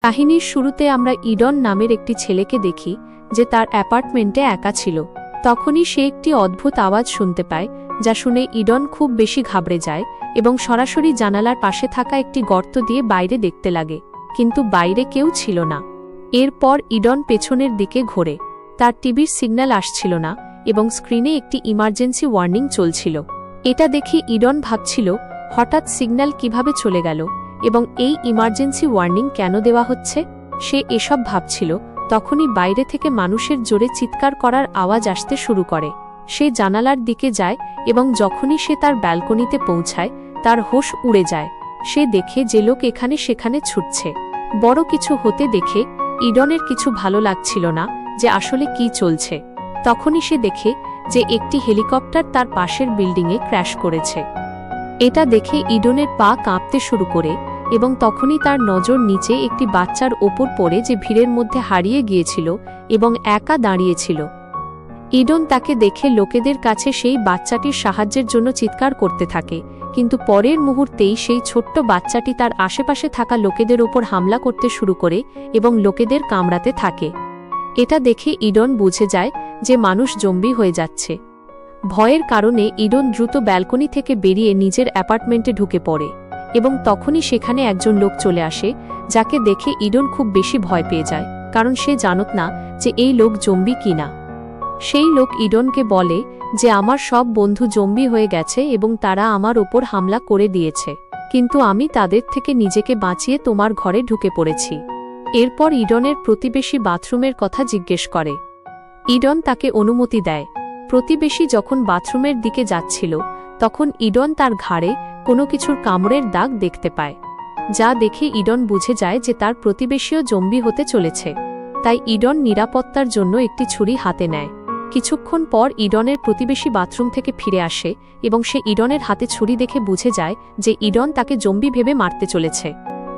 কাহিনীর শুরুতে আমরা ইডন নামের একটি ছেলেকে দেখি যে তার অ্যাপার্টমেন্টে একা ছিল। তখনই সে একটি অদ্ভুত আওয়াজ শুনতে পায়, যা শুনে ইডন খুব বেশি ঘাবড়ে যায় এবং সরাসরি জানালার পাশে থাকা একটি গর্ত দিয়ে বাইরে দেখতে লাগে, কিন্তু বাইরে কেউ ছিল না। এরপর ইডন পেছনের দিকে ঘোরে। তার টিভির সিগন্যাল আসছিল না এবং স্ক্রিনে একটি ইমার্জেন্সি ওয়ার্নিং চলছিল। এটা দেখে ইডন ভাবছিল, হঠাৎ সিগন্যাল কিভাবে চলে গেল এবং এই ইমার্জেন্সি ওয়ার্নিং কেন দেওয়া হচ্ছে। সে এসব ভাবছিল, তখনই বাইরে থেকে মানুষের জোরে চিৎকার করার আওয়াজ আসতে শুরু করে। সে জানালার দিকে যায় এবং যখনই সে তার ব্যালকনিতে পৌঁছায়, তার হোশ উড়ে যায়। সে দেখে যে লোক এখানে সেখানে ছুটছে। বড় কিছু হতে দেখে ইডনের কিছু ভালো লাগছিল না যে আসলে কি চলছে। তখনই সে দেখে যে একটি হেলিকপ্টার তার পাশের বিল্ডিংয়ে ক্র্যাশ করেছে। এটা দেখে ইডনের পা কাঁপতে শুরু করে এবং তখনই তার নজর নিচে একটি বাচ্চার ওপর পড়ে, যে ভিড়ের মধ্যে হারিয়ে গিয়েছিল এবং একা দাঁড়িয়েছিল। ইডন তাকে দেখে লোকেদের কাছে সেই বাচ্চাটির সাহায্যের জন্য চিৎকার করতে থাকে, কিন্তু পরের মুহূর্তেই সেই ছোট্ট বাচ্চাটি তার আশেপাশে থাকা লোকেদের ওপর হামলা করতে শুরু করে এবং লোকেদের কামড়াতে থাকে। এটা দেখে ইডন বুঝে যায় যে মানুষ জম্বি হয়ে যাচ্ছে। ভয়ের কারণে ইডন দ্রুত ব্যালকনি থেকে বেরিয়ে নিজের অ্যাপার্টমেন্টে ঢুকে পড়ে এবং তখনই সেখানে একজন লোক চলে আসে, যাকে দেখে ইডন খুব বেশি ভয় পেয়ে যায়, কারণ সে জানত না যে এই লোক জম্বি কিনা। সেই লোক ইডনকে বলে যে আমার সব বন্ধু জম্বি হয়ে গেছে এবং তারা আমার ওপর হামলা করে দিয়েছে, কিন্তু আমি তাদের থেকে নিজেকে বাঁচিয়ে তোমার ঘরে ঢুকে পড়েছি। এরপর ইডনের প্রতিবেশী বাথরুমের কথা জিজ্ঞেস করে। ইডন তাকে অনুমতি দেয়। প্রতিবেশী যখন বাথরুমের দিকে যাচ্ছিল, তখন ইডন তার ঘাড়ে কোনো কিছুর কামড়ের দাগ দেখতে পায়, যা দেখে ইডন বুঝে যায় যে তার প্রতিবেশীও জম্বি হতে চলেছে। তাই ইডন নিরাপত্তার জন্য একটি ছুরি হাতে নেয়। কিছুক্ষণ পর ইডনের প্রতিবেশী বাথরুম থেকে ফিরে আসে এবং সে ইডনের হাতে ছুরি দেখে বুঝে যায় যে ইডন তাকে জম্বি ভেবে মারতে চলেছে।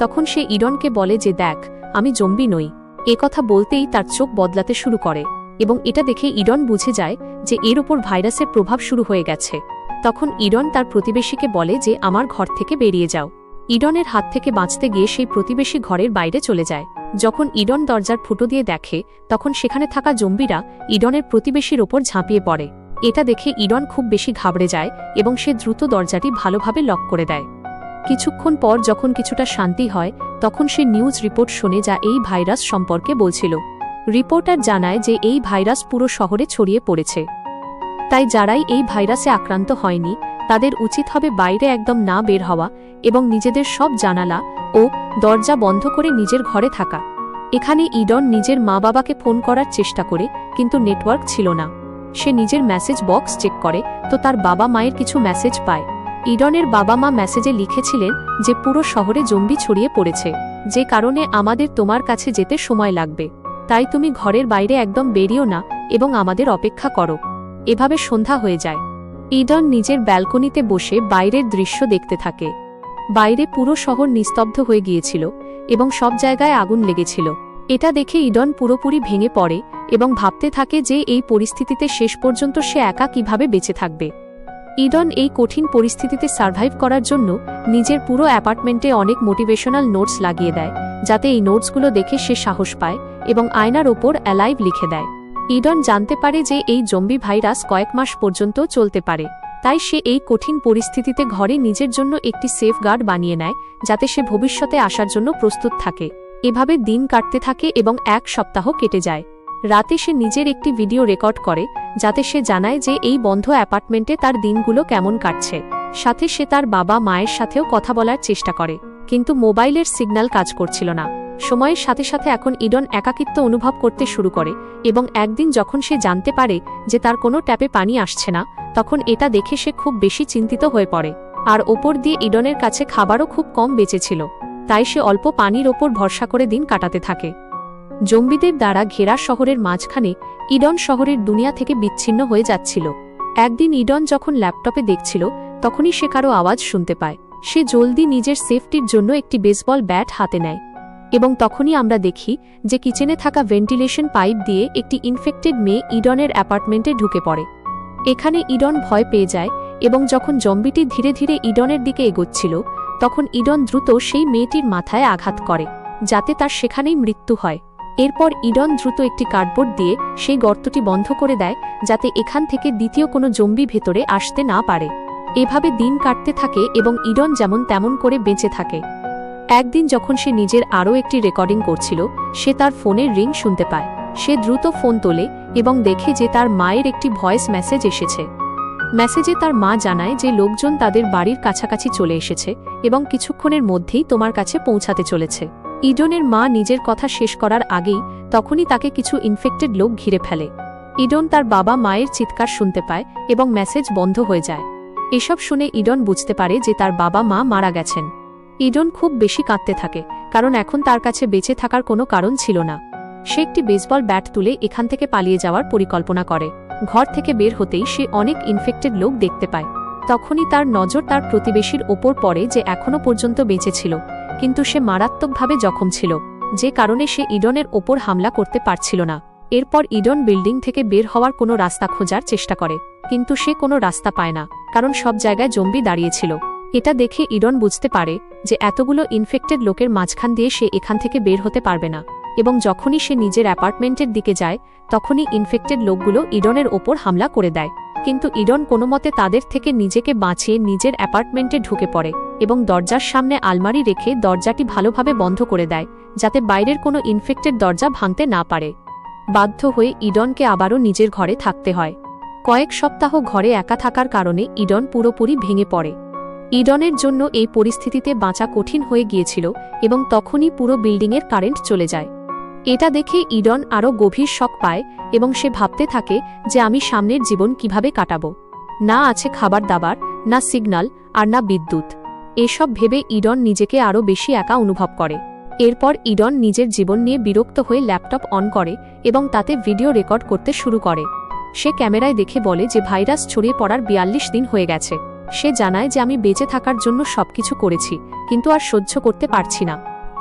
তখন সে ইডনকে বলে যে দেখ, আমি জম্বি নই। কথা বলতেই তার চোখ বদলাতে শুরু করে এবং এটা দেখে ইডন বুঝে যায় যে এর ওপর ভাইরাসের প্রভাব শুরু হয়ে গেছে। তখন ইডন তার প্রতিবেশীকে বলে যে আমার ঘর থেকে বেরিয়ে যাও। ইডনের হাত থেকে বাঁচতে গিয়ে সেই প্রতিবেশী ঘরের বাইরে চলে যায়। যখন ইডন দরজার ফুটো দিয়ে দেখে, তখন সেখানে থাকা জম্বিরা ইডনের প্রতিবেশীর ওপর ঝাঁপিয়ে পড়ে। এটা দেখে ইডন খুব বেশি ঘাবড়ে যায় এবং সে দ্রুত দরজাটি ভালোভাবে লক করে দেয়। কিছুক্ষণ পর যখন কিছুটা শান্তি হয়, তখন সে নিউজ রিপোর্ট শোনে যা এই ভাইরাস সম্পর্কে বলছিল। রিপোর্টার জানায় যে এই ভাইরাস পুরো শহরে ছড়িয়ে পড়েছে। তাই যারাই এই ভাইরাসে আক্রান্ত হয়নি, তাদের উচিত হবে বাইরে একদম না বের হওয়া এবং নিজেদের সব জানালা ও দরজা বন্ধ করে নিজের ঘরে থাকা। এখানে ইডন নিজের মা বাবাকে ফোন করার চেষ্টা করে, কিন্তু নেটওয়ার্ক ছিল না। সে নিজের মেসেজ বক্স চেক করে, তো তার বাবা মায়ের কিছু মেসেজ পায়। ইডনের বাবা মা মেসেজে লিখেছিলেন যে পুরো শহরে জম্বি ছড়িয়ে পড়েছে, যে কারণে আমাদের তোমার কাছে যেতে সময় লাগবে। তাই তুমি ঘরের বাইরে একদম বেরিও না এবং আমাদের অপেক্ষা করো। এভাবে সন্ধ্যা হয়ে যায়। ইডন নিজের ব্যালকনিতে বসে বাইরের দৃশ্য দেখতে থাকে। বাইরে পুরো শহর নিস্তব্ধ হয়ে গিয়েছিল এবং সব জায়গায় আগুন লেগেছিল। এটা দেখে ইডন পুরোপুরি ভেঙে পড়ে এবং ভাবতে থাকে যে এই পরিস্থিতিতে শেষ পর্যন্ত সে একা কিভাবে বেঁচে থাকবে। ইডন এই কঠিন পরিস্থিতিতে সার্ভাইভ করার জন্য নিজের পুরো অ্যাপার্টমেন্টে অনেক মোটিভেশনাল নোটস লাগিয়ে দেয়, যাতে এই নোটসগুলো দেখে সে সাহস পায় এবং আয়নার ওপর অ্যালাইভ লিখে দেয়। ইডন জানতে পারে যে এই জম্বি ভাইরাস কয়েক মাস পর্যন্ত চলতে পারে, তাই সে এই কঠিন পরিস্থিতিতে ঘরে নিজের জন্য একটি সেফগার্ড বানিয়ে নেয়, যাতে সে ভবিষ্যতে আসার জন্য প্রস্তুত থাকে। এভাবে দিন কাটতে থাকে এবং এক সপ্তাহ কেটে যায়। রাতে সে নিজের একটি ভিডিও রেকর্ড করে, যাতে সে জানায় যে এই বন্ধ অ্যাপার্টমেন্টে তার দিনগুলো কেমন কাটছে। সাথে সে তার বাবা মায়ের সাথেও কথা বলার চেষ্টা করে, কিন্তু মোবাইলের সিগন্যাল কাজ করছিল না। সময়ের সাথে সাথে এখন ইডন একাকিত্ব অনুভব করতে শুরু করে এবং একদিন যখন সে জানতে পারে যে তার কোনো ট্যাপে পানি আসছে না, তখন এটা দেখে সে খুব বেশি চিন্তিত হয়ে পড়ে। আর ওপর দিয়ে ইডনের কাছে খাবারও খুব কম বেঁচেছিল, তাই সে অল্প পানির ওপর ভরসা করে দিন কাটাতে থাকে। জম্বিদের দ্বারা ঘেরা শহরের মাঝখানে ইডন শহরের দুনিয়া থেকে বিচ্ছিন্ন হয়ে যাচ্ছিল। একদিন ইডন যখন ল্যাপটপে দেখছিল, তখনই সে কারো আওয়াজ শুনতে পায়। সে জলদি নিজের সেফটির জন্য একটি বেসবল ব্যাট হাতে নেয় এবং তখনই আমরা দেখি যে কিচেনে থাকা ভেন্টিলেশন পাইপ দিয়ে একটি ইনফেক্টেড মেয়ে ইডনের অ্যাপার্টমেন্টে ঢুকে পড়ে। এখানে ইডন ভয় পেয়ে যায় এবং যখন জম্বিটি ধীরে ধীরে ইডনের দিকে এগোচ্ছিল, তখন ইডন দ্রুত সেই মেয়েটির মাথায় আঘাত করে, যাতে তার সেখানেই মৃত্যু হয়। এরপর ইডন দ্রুত একটি কার্ডবোর্ড দিয়ে সেই গর্তটি বন্ধ করে দেয়, যাতে এখান থেকে দ্বিতীয় কোনো জম্বি ভেতরে আসতে না পারে। এভাবে দিন কাটতে থাকে এবং ইডন যেমন তেমন করে বেঁচে থাকে। একদিন যখন সে নিজের আরও একটি রেকর্ডিং করছিল, সে তার ফোনের রিং শুনতে পায়। সে দ্রুত ফোন তোলে এবং দেখে যে তার মায়ের একটি ভয়েস মেসেজ এসেছে। মেসেজে তার মা জানায় যে লোকজন তাদের বাড়ির কাছাকাছি চলে এসেছে এবং কিছুক্ষণের মধ্যেই তোমার কাছে পৌঁছাতে চলেছে। ইডনের মা নিজের কথা শেষ করার আগেই তখনই তাকে কিছু ইনফেক্টেড লোক ঘিরে ফেলে। ইডন তার বাবা মায়ের চিৎকার শুনতে পায় এবং মেসেজ বন্ধ হয়ে যায়। এসব শুনে ইডন বুঝতে পারে যে তার বাবা মা মারা গেছেন। ইডন খুব বেশি কাঁদতে থাকে, কারণ এখন তার কাছে বেঁচে থাকার কোনো কারণ ছিল না। সে একটি বেসবল ব্যাট তুলে এখান থেকে পালিয়ে যাওয়ার পরিকল্পনা করে। ঘর থেকে বের হতেই সে অনেক ইনফেক্টেড লোক দেখতে পায়। তখনই তার নজর তার প্রতিবেশীর ওপর পড়ে, যে এখনও পর্যন্ত বেঁচে ছিল, কিন্তু সে মারাত্মকভাবে জখম ছিল, যে কারণে সে ইডনের ওপর হামলা করতে পারছিল না। এরপর ইডন বিল্ডিং থেকে বের হওয়ার কোনো রাস্তা খোঁজার চেষ্টা করে, কিন্তু সে কোনো রাস্তা পায় না, কারণ সব জায়গায় জম্বি দাঁড়িয়েছিল। এটা দেখে ইডন বুঝতে পারে যে এতগুলো ইনফেক্টেড লোকের মাঝখান দিয়ে সে এখান থেকে বের হতে পারবে না, এবং যখনই সে নিজের অ্যাপার্টমেন্টের দিকে যায় তখনই ইনফেক্টেড লোকগুলো ইডনের ওপর হামলা করে দেয়। কিন্তু ইডন কোনোমতে তাদের থেকে নিজেকে বাঁচিয়ে নিজের অ্যাপার্টমেন্টে ঢুকে পড়ে এবং দরজার সামনে আলমারি রেখে দরজাটি ভালোভাবে বন্ধ করে দেয়, যাতে বাইরের কোনো ইনফেক্টেড দরজা ভাঙতে না পারে। বাধ্য হয়ে ইডনকে আবারও নিজের ঘরে থাকতে হয়। কয়েক সপ্তাহ ঘরে একা থাকার কারণে ইডন পুরোপুরি ভেঙে পড়ে। ইডনের জন্য এই পরিস্থিতিতে বাঁচা কঠিন হয়ে গিয়েছিল এবং তখনই পুরো বিল্ডিংয়ের কারেন্ট চলে যায়। এটা দেখে ইডন আরও গভীর শক পায় এবং সে ভাবতে থাকে যে আমি সামনের জীবন কিভাবে কাটাবো। না আছে খাবার দাবার, না সিগন্যাল, আর না বিদ্যুৎ। এসব ভেবে ইডন নিজেকে আরও বেশি একা অনুভব করে। এরপর ইডন নিজের জীবন নিয়ে বিরক্ত হয়ে ল্যাপটপ অন করে এবং তাতে ভিডিও রেকর্ড করতে শুরু করে। সে ক্যামেরায় দেখে বলে যে ভাইরাস ছড়িয়ে পড়ার ৪২ দিন হয়ে গেছে। সে জানায় যে আমি বেঁচে থাকার জন্য সবকিছু করেছি, কিন্তু আর সহ্য করতে পারছি না।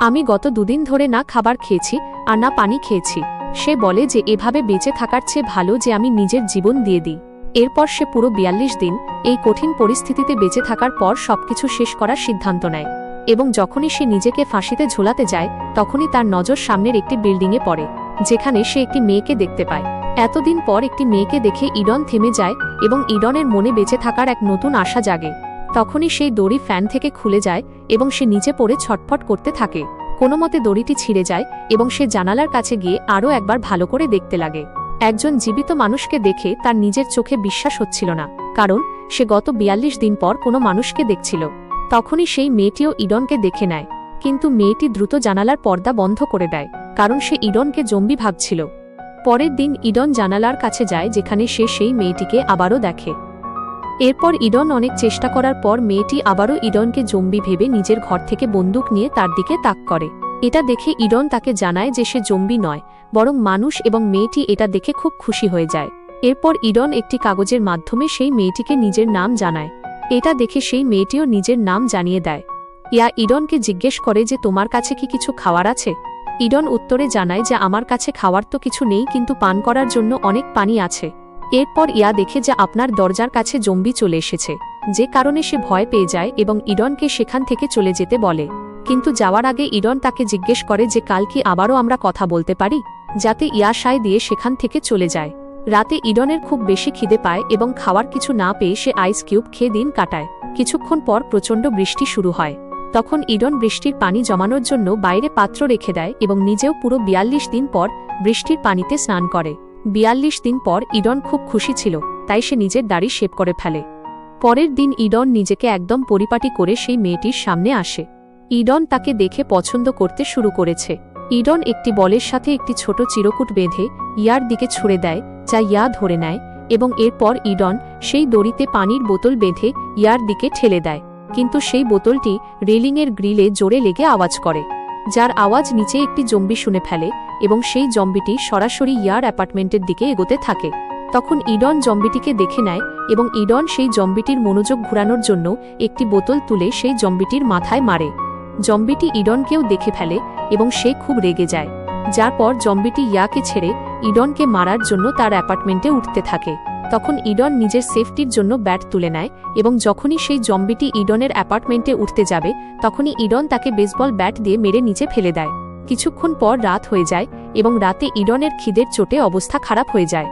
আমি গত 2 দিন ধরে না খাবার খেয়েছি আর না পানি খেয়েছি। সে বলে যে এভাবে বেঁচে থাকার চেয়ে ভালো যে আমি নিজের জীবন দিয়ে দিই। এরপর সে পুরো ৪২ দিন এই কঠিন পরিস্থিতিতে বেঁচে থাকার পর সবকিছু শেষ করার সিদ্ধান্ত নেয়, এবং যখনই সে নিজেকে ফাঁসিতে ঝোলাতে যায় তখনই তার নজর সামনের একটি বিল্ডিংয়ে পড়ে, যেখানে সে একটি মেয়েকে দেখতে পায়। এতদিন পর একটি মেয়েকে দেখে ইডন থেমে যায় এবং ইডনের মনে বেঁচে থাকার এক নতুন আশা জাগে। তখনই সেই দড়ি ফ্যান থেকে খুলে যায় এবং সে নিচে পড়ে ছটফট করতে থাকে। কোনোমতে দড়িটি ছিঁড়ে যায় এবং সে জানালার কাছে গিয়ে আরও একবার ভালো করে দেখতে লাগে। একজন জীবিত মানুষকে দেখে তার নিজের চোখে বিশ্বাস হচ্ছিল না, কারণ সে গত ৪২ দিন পর কোনো মানুষকে দেখছিল। তখনই সেই মেয়েটিও ইডনকে দেখে নেয়, কিন্তু মেয়েটি দ্রুত জানালার পর্দা বন্ধ করে দেয়, কারণ সে ইডনকে জম্বি ভাবছিল। পরের দিন ইডন জানালার কাছে যায়, যেখানে সে সেই মেয়েটিকে আবারও দেখে। এরপর ইডন অনেক চেষ্টা করার পর মেয়েটি আবারও ইডনকে জম্বি ভেবে নিজের ঘর থেকে বন্দুক নিয়ে তার দিকে তাক করে। এটা দেখে ইডন তাকে জানায় যে সে জম্বি নয়, বরং মানুষ, এবং মেয়েটি এটা দেখে খুব খুশি হয়ে যায়। এরপর ইডন একটি কাগজের মাধ্যমে সেই মেয়েটিকে নিজের নাম জানায়। এটা দেখে সেই মেয়েটিও নিজের নাম জানিয়ে দেয়। ইডনকে জিজ্ঞেস করে যে তোমার কাছে কি কিছু খাওয়ার আছে। ইডন উত্তরে জানায় যে আমার কাছে খাওয়ার তো কিছু নেই, কিন্তু পান করার জন্য অনেক পানি আছে। এরপর দেখে যে আপনার দরজার কাছে জম্বি চলে এসেছে, যে কারণে সে ভয় পেয়ে যায় এবং ইডনকে সেখান থেকে চলে যেতে বলে। কিন্তু যাওয়ার আগে ইডন তাকে জিজ্ঞেস করে যে কাল কি আবারও আমরা কথা বলতে পারি, যাতে সায় দিয়ে সেখান থেকে চলে যায়। রাতে ইডনের খুব বেশি খিদে পায় এবং খাওয়ার কিছু না পেয়ে সে আইস কিউব খেয়ে দিন কাটায়। কিছুক্ষণ পর প্রচণ্ড বৃষ্টি শুরু হয়। তখন ইডন বৃষ্টির পানি জমানোর জন্য বাইরে পাত্র রেখে দেয় এবং নিজেও পুরো ৪২ দিন পর বৃষ্টির পানিতে স্নান করে। ৪২ দিন পর ইডন খুব খুশি ছিল, তাই সে নিজের দাড়ি শেভ করে ফেলে। পরের দিন ইডন নিজেকে একদম পরিপাটি করে সেই মেয়েটির সামনে আসে। ইডন তাকে দেখে পছন্দ করতে শুরু করেছে। ইডন একটি বলের সাথে একটি ছোট চিরকুট বেঁধে ইয়ার দিকে ছুঁড়ে দেয়, যা ধরে নেয়, এবং এরপর ইডন সেই দড়িতে পানির বোতল বেঁধে ইয়ার দিকে ঠেলে দেয়। কিন্তু সেই বোতলটি রেলিংয়ের গ্রিলে জোরে লেগে আওয়াজ করে, যার আওয়াজ নিচে একটি জম্বি শুনে ফেলে এবং সেই জম্বিটি সরাসরি ইয়ার অ্যাপার্টমেন্টের দিকে এগোতে থাকে। তখন ইডন জম্বিটিকে দেখে নেয় এবং ইডন সেই জম্বিটির মনোযোগ ঘোরানোর জন্য একটি বোতল তুলে সেই জম্বিটির মাথায় মারে। জম্বিটি ইডনকেও দেখে ফেলে এবং সে খুব রেগে যায়, যার পর জম্বিটি ইয়াকে ছেড়ে ইডনকে মারার জন্য তার অ্যাপার্টমেন্টে উঠতে থাকে। তখন ইডন নিজের সেফটির জন্য ব্যাট তুলে নেয় এবং যখনই সেই জম্বিটি ইডনের অ্যাপার্টমেন্টে উঠতে যাবে তখনই ইডন তাকে বেসবল ব্যাট দিয়ে মেরে নিচে ফেলে দেয়। কিছুক্ষণ পর রাত হয়ে যায় এবং রাতে ইডনের খিদের চোটে অবস্থা খারাপ হয়ে যায়।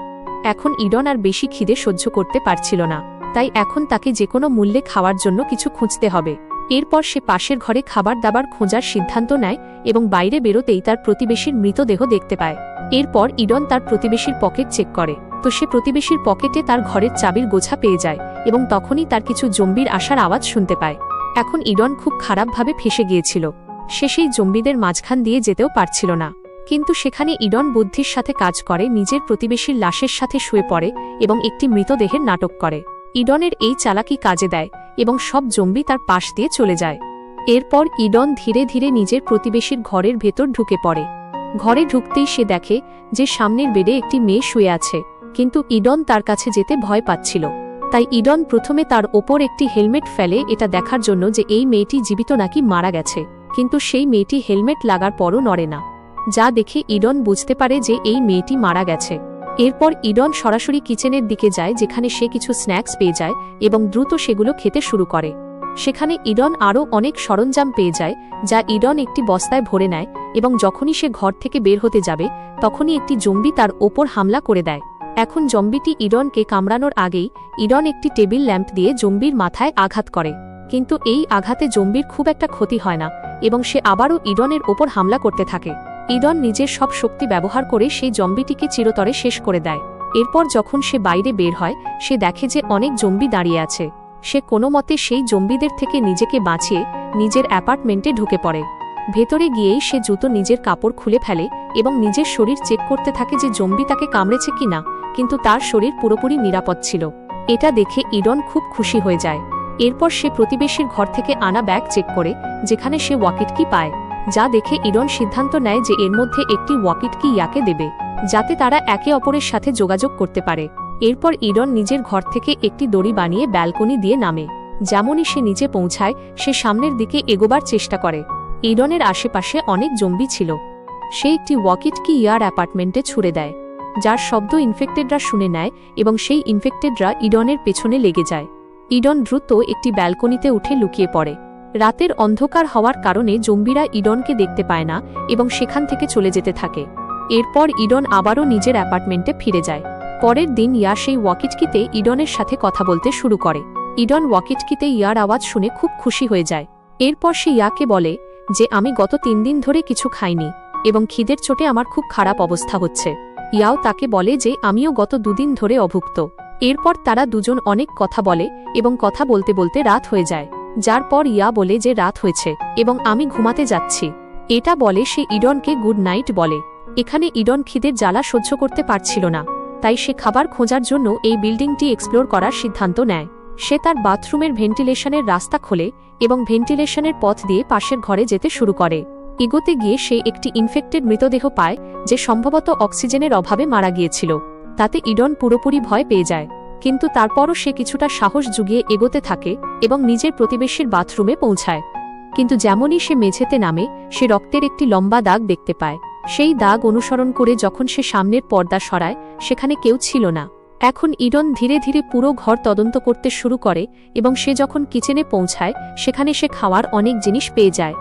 এখন ইডন আর বেশি খিদে সহ্য করতে পারছিল না, তাই এখন তাকে যে কোনো মূল্যে খাওয়ার জন্য কিছু খুঁজতে হবে। এরপর সে পাশের ঘরে খাবার দাবার খোঁজার সিদ্ধান্ত নেয় এবং বাইরে বেরোতেই তার প্রতিবেশীর মৃতদেহ দেখতে পায়। এরপর ইডন তার প্রতিবেশীর পকেট চেক করে, তো সে প্রতিবেশীর পকেটে তার ঘরের চাবির গোছা পেয়ে যায় এবং তখনই তার কিছু জম্বির আসার আওয়াজ শুনতে পায়। এখন ইডন খুব খারাপভাবে ফেঁসে গিয়েছিল, সে সেই জম্বিদের মাঝখান দিয়ে যেতেও পারছিল না। কিন্তু সেখানে ইডন বুদ্ধির সাথে কাজ করে, নিজের প্রতিবেশীর লাশের সাথে শুয়ে পড়ে এবং একটি মৃতদেহের নাটক করে। ইডনের এই চালাকি কাজে দেয় এবং সব জম্বি তার পাশ দিয়ে চলে যায়। এরপর ইডন ধীরে ধীরে নিজের প্রতিবেশীর ঘরের ভেতর ঢুকে পড়ে। ঘরে ঢুকতেই সে দেখে যে সামনের বেডে একটি মেয়ে শুয়ে আছে, কিন্তু ইডন তার কাছে যেতে ভয় পাচ্ছিল। তাই ইডন প্রথমে তার ওপর একটি হেলমেট ফেলে এটা দেখার জন্য যে এই মেয়েটি জীবিত নাকি মারা গেছে, কিন্তু সেই মেয়েটি হেলমেট লাগার পরও নড়ে না, যা দেখে ইডন বুঝতে পারে যে এই মেয়েটি মারা গেছে। এরপর ইডন সরাসরি কিচেনের দিকে যায়, যেখানে সে কিছু স্ন্যাক্স পেয়ে যায় এবং দ্রুত সেগুলো খেতে শুরু করে। সেখানে ইডন আরও অনেক সরঞ্জাম পেয়ে যায়, যা ইডন একটি বস্তায় ভরে নেয় এবং যখনই সে ঘর থেকে বের হতে যাবে তখনই একটি জম্বি তার ওপর হামলা করে দেয়। এখন জম্বিটি ইডনকে কামড়ানোর আগেই ইডন একটি টেবিল ল্যাম্প দিয়ে জম্বির মাথায় আঘাত করে, কিন্তু এই আঘাতে জম্বির খুব একটা ক্ষতি হয় না এবং সে আবারও ইডনের ওপর হামলা করতে থাকে। ইডন নিজের সব শক্তি ব্যবহার করে সেই জম্বিটিকে চিরতরে শেষ করে দেয়। এরপর যখন সে বাইরে বের হয় সে দেখে যে অনেক জম্বি দাঁড়িয়ে আছে। সে কোনো মতে সেই জম্বিদের থেকে নিজেকে বাঁচিয়ে নিজের অ্যাপার্টমেন্টে ঢুকে পড়ে। ভেতরে গিয়েই সে জুতো নিজের কাপড় খুলে ফেলে এবং নিজের শরীর চেক করতে থাকে যে জম্বি তাকে কামড়েছে কিনা, কিন্তু তার শরীর পুরোপুরি নিরাপদ ছিল। এটা দেখে ইডন খুব খুশি হয়ে যায়। এরপর সে প্রতিবেশীর ঘর থেকে আনা ব্যাগ চেক করে, যেখানে সে ওয়াকিটকি পায়, যা দেখে ইডন সিদ্ধান্ত নেয় যে এর মধ্যে একটি ওয়াকিটকি ইয়াকে দেবে, যাতে তারা একে অপরের সাথে যোগাযোগ করতে পারে। এরপর ইডন নিজের ঘর থেকে একটি দড়ি বানিয়ে ব্যালকনি দিয়ে নামে। যেমনই সে নিচে পৌঁছায় সে সামনের দিকে এগোবার চেষ্টা করে। ইডনের আশেপাশে অনেক জম্বি ছিল। সে একটি ওয়াকিটকি ইয়ার অ্যাপার্টমেন্টে ছুড়ে দেয়, যার শব্দ ইনফেক্টেডরা শুনে নেয় এবং সেই ইনফেক্টেডরা ইডনের পেছনে লেগে যায়। ইডন দ্রুত একটি ব্যালকনিতে উঠে লুকিয়ে পড়ে। রাতের অন্ধকার হওয়ার কারণে জম্বিরা ইডনকে দেখতে পায় না এবং সেখান থেকে চলে যেতে থাকে। এরপর ইডন আবারও নিজের অ্যাপার্টমেন্টে ফিরে যায়। পরের দিন ইয়া সেই ওয়াকিটকিতে ইডনের সাথে কথা বলতে শুরু করে। ইডন ওয়াকিটকিতে ইয়ার আওয়াজ শুনে খুব খুশি হয়ে যায়। এরপর সে ইয়াকে বলে যে আমি গত 3 দিন ধরে কিছু খাইনি এবং খিদের চোটে আমার খুব খারাপ অবস্থা হচ্ছে। ইয়াও তাকে বলে যে আমিও গত 2 দিন ধরে অভুক্ত। এরপর তারা দুজন অনেক কথা বলে এবং কথা বলতে বলতে রাত হয়ে যায়, যার পর ইয়া বলে যে রাত হয়েছে এবং আমি ঘুমাতে যাচ্ছি। এটা বলে সে ইডনকে গুড নাইট বলে। এখানে ইডন খিদের জ্বালা সহ্য করতে পারছিল না, তাই সে খাবার খোঁজার জন্য এই বিল্ডিংটি এক্সপ্লোর করার সিদ্ধান্ত নেয়। সে তার বাথরুমের ভেন্টিলেশনের রাস্তা খোলে এবং ভেন্টিলেশনের পথ দিয়ে পাশের ঘরে যেতে শুরু করে। এগোতে গিয়ে সে একটি ইনফেক্টেড মৃতদেহ পায়, যে সম্ভবত অক্সিজেনের অভাবে মারা গিয়েছিল। তাতে ইডন পুরোপুরি ভয় পেয়ে যায়, কিন্তু তারপরও সে কিছুটা সাহস জুগিয়ে এগোতে থাকে এবং নিজের প্রতিবেশীর বাথরুমে পৌঁছায়। কিন্তু যেমনই সে মেঝেতে নামে সে রক্তের একটি লম্বা দাগ দেখতে পায়। সেই দাগ অনুসরণ করে যখন সে সামনের পর্দা সরায় সেখানে কেউ ছিল না। এখন ইডন ধীরে ধীরে পুরো ঘর তদন্ত করতে শুরু করে এবং সে যখন কিচেনে পৌঁছায় সেখানে সে খাওয়ার অনেক জিনিস পেয়ে যায়।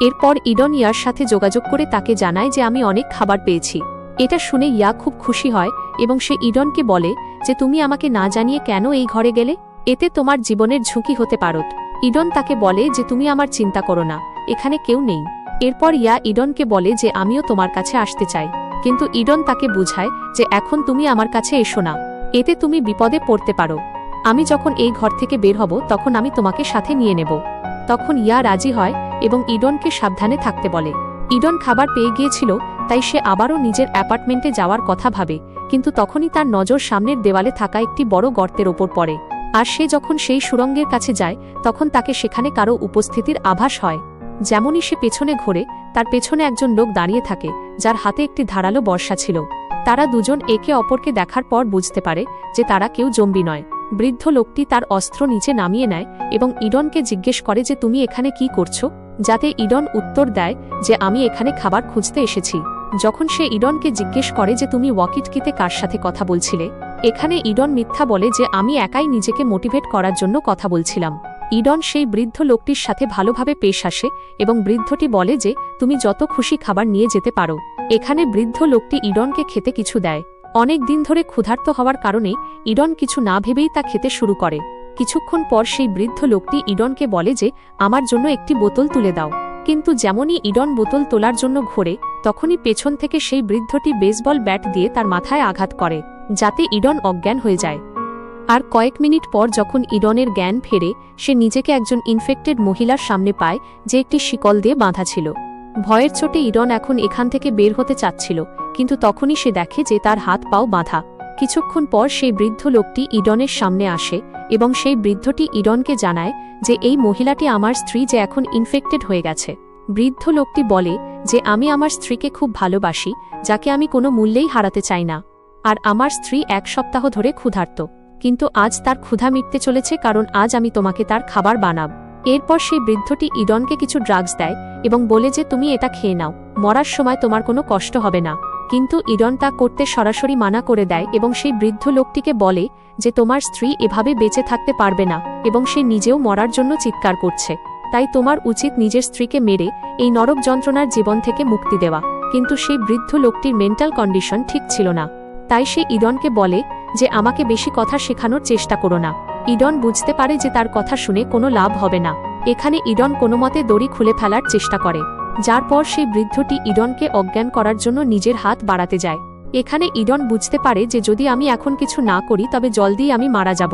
এরপর ইডন ইয়ার সাথে যোগাযোগ করে তাকে জানায় যে আমি অনেক খাবার পেয়েছি। এটা শুনে ইয়া খুব খুশি হয় এবং সে ইডনকে বলে যে তুমি আমাকে না জানিয়ে কেন এই ঘরে গেলে, এতে তোমার জীবনের ঝুঁকি হতে পারে। ইডন তাকে বলে যে তুমি আমার চিন্তা করো না, এখানে কেউ নেই। এরপর ইয়া ইডনকে বলে যে আমিও তোমার কাছে আসতে চাই, কিন্তু ইডন তাকে বুঝায় যে এখন তুমি আমার কাছে এসো না, এতে তুমি বিপদে পড়তে পারো। আমি যখন এই ঘর থেকে বের হব তখন আমি তোমাকে সাথে নিয়ে নেব। তখন ইয়া রাজি হয় এবং ইডনকে সাবধানে থাকতে বলে। ইডন খাবার পেয়ে গিয়েছিল, তাই সে আবারও নিজের অ্যাপার্টমেন্টে যাওয়ার কথা ভাবে, কিন্তু তখনই তার নজর সামনের দেওয়ালে থাকা একটি বড় গর্তের ওপর পড়ে। আর সে যখন সেই সুড়ঙ্গের কাছে যায় তখন তাকে সেখানে কারো উপস্থিতির আভাস হয়। যেমনই সে পেছনে ঘোরে তার পেছনে একজন লোক দাঁড়িয়ে থাকে, যার হাতে একটি ধারালো বর্শা ছিল। তারা দুজন একে অপরকে দেখার পর বুঝতে পারে যে তারা কেউ জম্বি নয়। বৃদ্ধ লোকটি তার অস্ত্র নিচে নামিয়ে নেয় এবং ইডনকে জিজ্ঞেস করে যে তুমি এখানে কি করছো, যাতে ইডন উত্তর দেয় যে আমি এখানে খাবার খুঁজতে এসেছি। যখন সে ইডনকে জিজ্ঞেস করে যে তুমি ওয়াকিটকিতে কার সাথে কথা বলছিলে, এখানে ইডন মিথ্যা বলে যে আমি একাই নিজেকে মোটিভেট করার জন্য কথা বলছিলাম। ইডন সেই বৃদ্ধ লোকটির সাথে ভালোভাবে পেশ আসে এবং বৃদ্ধটি বলে যে তুমি যত খুশি খাবার নিয়ে যেতে পারো। এখানে বৃদ্ধ লোকটি ইডনকে খেতে কিছু দেয়। অনেক দিন ধরে ক্ষুধার্ত হওয়ার কারণে ইডন কিছু না ভেবেই তা খেতে শুরু করে। কিছুক্ষণ পর সেই বৃদ্ধ লোকটি ইডনকে বলে যে আমার জন্য একটি বোতল তুলে দাও। কিন্তু যেমনই ইডন বোতল তোলার জন্য ঘোরে তখনই পেছন থেকে সেই বৃদ্ধটি বেসবল ব্যাট দিয়ে তার মাথায় আঘাত করে, যাতে ইডন অজ্ঞান হয়ে যায়। আর কয়েক মিনিট পর যখন ইডনের জ্ঞান ফেরে সে নিজেকে একজন ইনফেক্টেড মহিলার সামনে পায় যে একটি শিকল দিয়ে বাঁধা ছিল। ভয়ের চোটে ইডন এখন এখান থেকে বের হতে চাচ্ছিল, কিন্তু তখনই সে দেখে যে তার হাত পাও বাঁধা। কিছুক্ষণ পর সেই বৃদ্ধ লোকটি ইডনের সামনে আসে এবং সেই বৃদ্ধটি ইডনকে জানায় যে এই মহিলাটি আমার স্ত্রী যে এখন ইনফেক্টেড হয়ে গেছে। বৃদ্ধ লোকটি বলে যে আমি আমার স্ত্রীকে খুব ভালোবাসি, যাকে আমি কোনো মূল্যেই হারাতে চাই না। আর আমার স্ত্রী 1 সপ্তাহ ধরে ক্ষুধার্ত, কিন্তু আজ তার ক্ষুধা মিটতে চলেছে কারণ আজ আমি তোমাকে তার খাবার বানাব। এরপর সেই বৃদ্ধটি ইডনকে কিছু ড্রাগস দেয় এবং বলে যে তুমি এটা খেয়ে নাও, মরার সময় তোমার কোনো কষ্ট হবে না। কিন্তু ইডন তা করতে সরাসরি মানা করে দেয় এবং সেই বৃদ্ধ লোকটিকে বলে যে তোমার স্ত্রী এভাবে বেঁচে থাকতে পারবে না এবং সে নিজেও মরার জন্য চিৎকার করছে, তাই তোমার উচিত নিজের স্ত্রীকে মেরে এই নরক যন্ত্রণার জীবন থেকে মুক্তি দেওয়া। কিন্তু সেই বৃদ্ধ লোকটির মেন্টাল কন্ডিশন ঠিক ছিল না, তাই সে ইডনকে বলে যে আমাকে বেশি কথা শেখানোর চেষ্টা করো না। ইডন বুঝতে পারে যে তার কথা শুনে কোনো লাভ হবে না। এখানে ইডন কোনোমতে দড়ি খুলে ফেলার চেষ্টা করে, যার পর সেই বৃদ্ধটি ইডনকে অজ্ঞান করার জন্য নিজের হাত বাড়াতে যায়। এখানে ইডন বুঝতে পারে যে যদি আমি এখন কিছু না করি তবে জলদি আমি মারা যাব,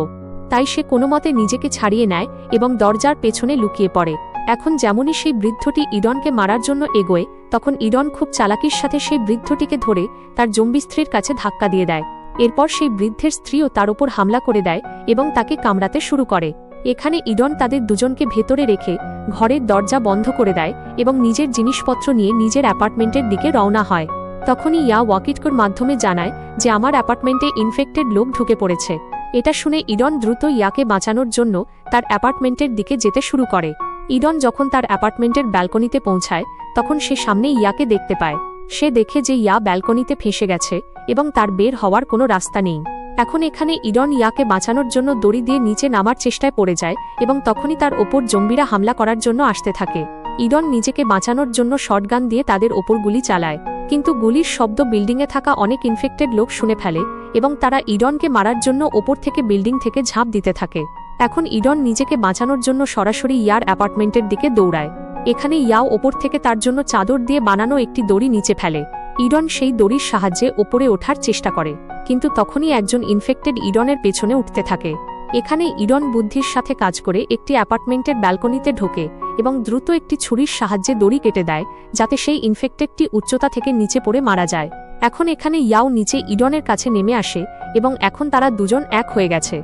তাই সে কোনোমতে নিজেকে ছাড়িয়ে নেয় এবং দরজার পেছনে লুকিয়ে পড়ে। এখন যেমনই সেই বৃদ্ধটি ইডনকে মারার জন্য এগোয় তখন ইডন খুব চালাকির সাথে সেই বৃদ্ধটিকে ধরে তার জম্বি স্ত্রীর কাছে ধাক্কা দিয়ে দেয়। এরপর সেই বৃদ্ধের স্ত্রীও তার উপর হামলা করে দেয় এবং তাকে কামড়াতে শুরু করে। এখানে ইডন তাদের দুজনকে ভেতরে রেখে ঘরের দরজা বন্ধ করে দেয় এবং নিজের জিনিসপত্র নিয়ে নিজের অ্যাপার্টমেন্টের দিকে রওনা হয়। তখনই ইয়া ওয়াকিটকোর মাধ্যমে জানায় যে আমার অ্যাপার্টমেন্টে ইনফেক্টেড লোক ঢুকে পড়েছে। এটা শুনে ইডন দ্রুত ইয়াকে বাঁচানোর জন্য তার অ্যাপার্টমেন্টের দিকে যেতে শুরু করে। ইডন যখন তার অ্যাপার্টমেন্টের ব্যালকনিতে পৌঁছায় তখন সে সামনে ইয়াকে দেখতে পায়। সে দেখে যে ইয়া ব্যালকনিতে ফেঁসে গেছে এবং তার বের হওয়ার কোনো রাস্তা নেই। এখন এখানে ইডন ইয়াকে বাঁচানোর জন্য দড়ি দিয়ে নিচে নামার চেষ্টায় পড়ে যায় এবং তখনই তার ওপর জম্বিরা হামলা করার জন্য আসতে থাকে। ইডন নিজেকে বাঁচানোর জন্য শটগান দিয়ে তাদের ওপর গুলি চালায়, কিন্তু গুলির শব্দ বিল্ডিংয়ে থাকা অনেক ইনফেক্টেড লোক শুনে ফেলে এবং তারা ইডনকে মারার জন্য ওপর থেকে বিল্ডিং থেকে ঝাঁপ দিতে থাকে। এখন ইডন নিজেকে বাঁচানোর জন্য সরাসরি ইয়ার অ্যাপার্টমেন্টের দিকে দৌড়ায়। এখানে ইয়াও ওপর থেকে তার জন্য চাদর দিয়ে বানানো একটি দড়ি নিচে ফেলে। ইডন সেই দড়ির সাহায্যে ওপরে ওঠার চেষ্টা করে, কিন্তু তখনই একজন ইনফেক্টেড ইডনের পেছনে উঠতে থাকে। এখানে ইডন বুদ্ধির সাথে কাজ করে একটি অ্যাপার্টমেন্টের ব্যালকনিতে ঢোকে এবং দ্রুত একটি ছুরির সাহায্যে দড়ি কেটে দেয় যাতে সেই ইনফেক্টেডটি উচ্চতা থেকে নিচে পড়ে মারা যায়। এখন এখানে ইয়াও নিচে ইডনের কাছে নেমে আসে এবং এখন তারা দুজন এক হয়ে গেছে।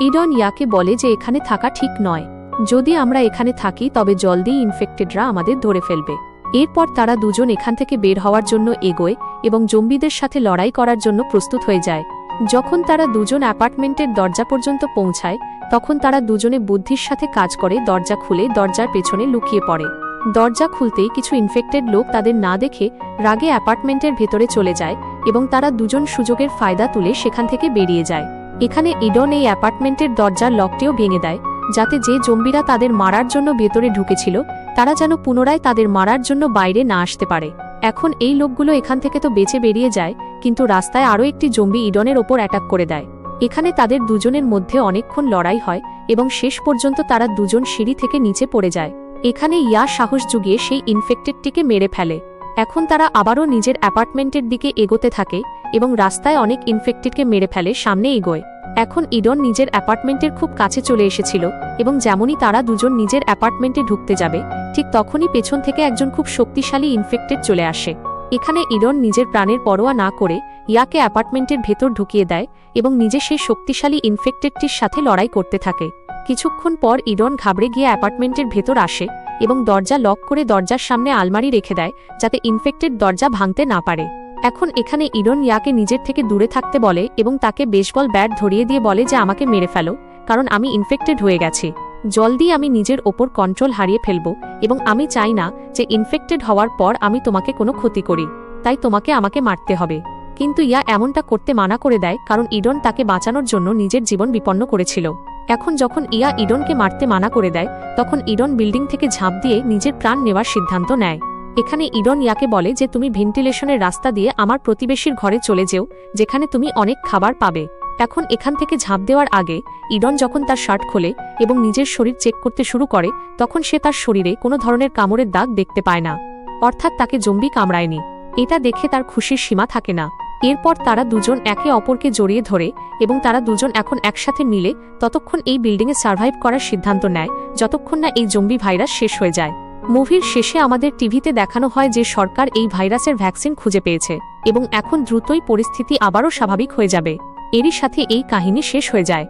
ইডন ইয়াকে বলে যে এখানে থাকা ঠিক নয়, যদি আমরা এখানে থাকি তবে জলদি ইনফেক্টেডরা আমাদের ধরে ফেলবে। এরপর তারা দুজন এখান থেকে বের হওয়ার জন্য এগোয় এবং জম্বিদের সাথে লড়াই করার জন্য প্রস্তুত হয়ে যায়। যখন তারা দুজন অ্যাপার্টমেন্টের দরজা পর্যন্ত পৌঁছায় তখন তারা দুজনে বুদ্ধির সাথে কাজ করে দরজা খুলে দরজার পেছনে লুকিয়ে পড়ে। দরজা খুলতেই কিছু ইনফেক্টেড লোক তাদের না দেখে রাগে অ্যাপার্টমেন্টের ভেতরে চলে যায় এবং তারা দুজন সুযোগের ফায়দা তুলে সেখান থেকে বেরিয়ে যায়। এখানে ইডন এই অ্যাপার্টমেন্টের দরজার লকটিও ভেঙে দেয় যাতে যে জম্বিরা তাদের মারার জন্য ভেতরে ঢুকেছিল তারা যেন পুনরায় তাদের মারার জন্য বাইরে না আসতে পারে। এখন এই লোকগুলো এখান থেকে তো বেঁচে বেরিয়ে যায়, কিন্তু রাস্তায় আরও একটি জম্বি ইডনের ওপর অ্যাটাক করে দেয়। এখানে তাদের দুজনের মধ্যে অনেকক্ষণ লড়াই হয় এবং শেষ পর্যন্ত তারা দুজন সিঁড়ি থেকে নিচে পড়ে যায়। এখানে ইয়া সাহস জুগিয়ে সেই ইনফেক্টেডটিকে মেরে ফেলে। এখন তারা আবারও নিজের অ্যাপার্টমেন্টের দিকে এগোতে থাকে এবং রাস্তায় অনেক ইনফেক্টেডকে মেরে ফেলে সামনে এগোয়। এখন ইডন নিজের অ্যাপার্টমেন্টের খুব কাছে চলে এসেছিল এবং যেমনই তারা দুজন নিজের অ্যাপার্টমেন্টে ঢুকতে যাবে ঠিক তখনই পেছন থেকে একজন খুব শক্তিশালী ইনফেক্টেড চলে আসে। এখানে ইডন নিজের প্রাণের পরোয়া না করে ইয়াকে অ্যাপার্টমেন্টের ভেতর ঢুকিয়ে দেয় এবং নিজে সেই শক্তিশালী ইনফেক্টেডটির সাথে লড়াই করতে থাকে। কিছুক্ষণ পর ইডন ঘাবড়ে গিয়ে অ্যাপার্টমেন্টের ভেতর আসে এবং দরজা লক করে দরজার সামনে আলমারি রেখে দেয় যাতে ইনফেক্টেড দরজা ভাঙতে না পারে। এখন এখানে ইডন ইয়াকে নিজের থেকে দূরে থাকতে বলে এবং তাকে বেসবল ব্যাট ধরিয়ে দিয়ে বলে যে আমাকে মেরে ফেলো, কারণ আমি ইনফেক্টেড হয়ে গেছি। জলদি আমি নিজের ওপর কন্ট্রোল হারিয়ে ফেলব এবং আমি চাই না যে ইনফেক্টেড হওয়ার পর আমি তোমাকে কোনো ক্ষতি করি, তাই তোমাকে আমাকে মারতে হবে। কিন্তু ইয়া এমনটা করতে মানা করে দেয় কারণ ইডন তাকে বাঁচানোর জন্য নিজের জীবন বিপন্ন করেছিল। এখন যখন ইয়া ইডনকে মারতে মানা করে দেয় তখন ইডন বিল্ডিং থেকে ঝাঁপ দিয়ে নিজের প্রাণ নেওয়ার সিদ্ধান্ত নেয়। এখানে ইডন ইয়াকে বলে যে তুমি ভেন্টিলেশনের রাস্তা দিয়ে আমার প্রতিবেশীর ঘরে চলে যেও, যেখানে তুমি অনেক খাবার পাবে। এখন এখান থেকে ঝাঁপ দেওয়ার আগে ইডন যখন তার শার্ট খোলে এবং নিজের শরীর চেক করতে শুরু করে তখন সে তার শরীরে কোনো ধরনের কামড়ের দাগ দেখতে পায় না, অর্থাৎ তাকে জম্বি কামড়ায়নি। এটা দেখে তার খুশির সীমা থাকে না। এরপর তারা দুজন একে অপরকে জড়িয়ে ধরে এবং তারা দুজন এখন একসাথে মিলে ততক্ষণ এই বিল্ডিংয়ে সার্ভাইভ করার সিদ্ধান্ত নেয় যতক্ষণ না এই জম্বি ভাইরাস শেষ হয়ে যায়। মুভির শেষে আমাদের টিভিতে দেখানো হয় যে সরকার এই ভাইরাসের ভ্যাকসিন খুঁজে পেয়েছে এবং এখন দ্রুতই পরিস্থিতি আবারও স্বাভাবিক হয়ে যাবে। এরই সাথে এই কাহিনী শেষ হয়ে যায়।